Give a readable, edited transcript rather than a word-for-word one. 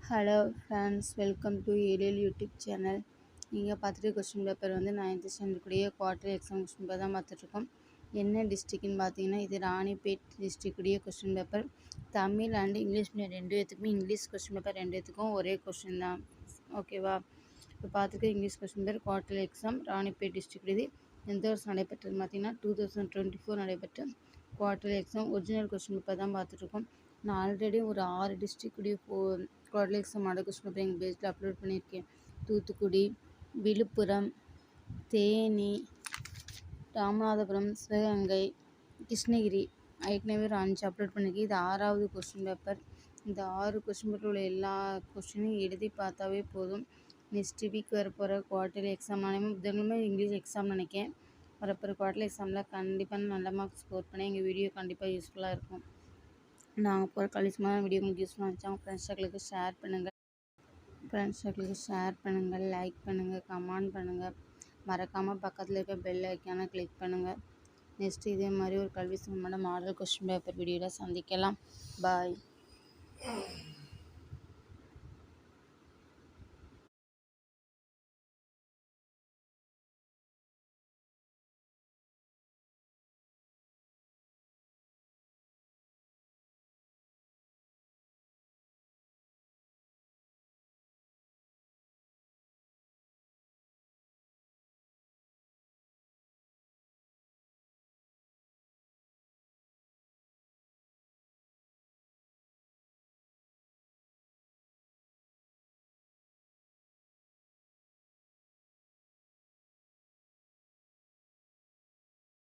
Hello friends, welcome to ஏலியல் YouTube channel. நீங்கள் பார்த்துட்டு கொஸ்டின் பேப்பர் வந்து 9th ஸ்டாண்டர்ட் கூடிய குவார்டர் எக்ஸாம் கொஸ்டின் பேப்பர் தான் பார்த்துட்ருக்கோம். என்ன டிஸ்ட்ரிக்ட்னு பார்த்தீங்கன்னா, இது ராணிப்பேட் டிஸ்ட்ரிக்ட் கூடிய question paper. Tamil and English medium ரெண்டு பேத்துக்குமே இங்கிலீஷ் கொஸ்டின் பேப்பர் ரெண்டு பேத்துக்கும் ஒரே கொஸ்டின் தான். ஓகேவா? இப்போ பார்த்துட்டு English question paper quarter exam Ranipet district. இது எந்த வருஷம் நடைபெற்றது பார்த்தீங்கன்னா 2024 நடைபெற்ற quarter exam original question paper தான் பார்த்துட்ருக்கோம். நான் ஆல்ரெடி ஒரு 6 டிஸ்ட்ரிக்டுடைய quarterly exam model question paper எங்கள் பேஜில் அப்லோட் பண்ணியிருக்கேன். தூத்துக்குடி, விழுப்புரம், தேனி, ராமநாதபுரம், சிவகங்கை, கிருஷ்ணகிரி ஏற்கனவே ஒரு 5 அப்லோட் பண்ணியிருக்கேன். இது 6வது கொஸ்டின் பேப்பர். இந்த 6 கொஸ்டின் பேப்பரில் உள்ள எல்லா கொஸ்டினையும் எழுதி பார்த்தாவே போதும். நெக்ஸ்ட் வீக் வரப்போகிற குவார்டர்லி எக்ஸாம் புதன்கிழமை இங்கிலீஷ் எக்ஸாம் நினைக்கேன். வரப்போகிற குவார்டர்லி எக்ஸாமில் கண்டிப்பாக நல்ல மார்க் ஸ்கோர் பண்ணி எங்கள் வீடியோ கண்டிப்பாக யூஸ்ஃபுல்லாக இருக்கும். நாங்கள் போகிற கலிசமான வீடியோ உங்களுக்கு யூஸ்ஃபுல்லாக இருந்துச்சு அவங்க ஃப்ரெண்ட்ஸ் சர்க்கிளுக்கு ஷேர் பண்ணுங்கள், லைக் பண்ணுங்கள், கமெண்ட் பண்ணுங்கள். மறக்காமல் பக்கத்தில் இருக்க பெல் ஐக்கானை கிளிக் பண்ணுங்கள். நெக்ஸ்ட் இதே மாதிரி ஒரு கல்வி சம்பந்தமான மாடல் கொஸ்டின் பேப்பர் வீடியோவில் சந்திக்கலாம். பாய்.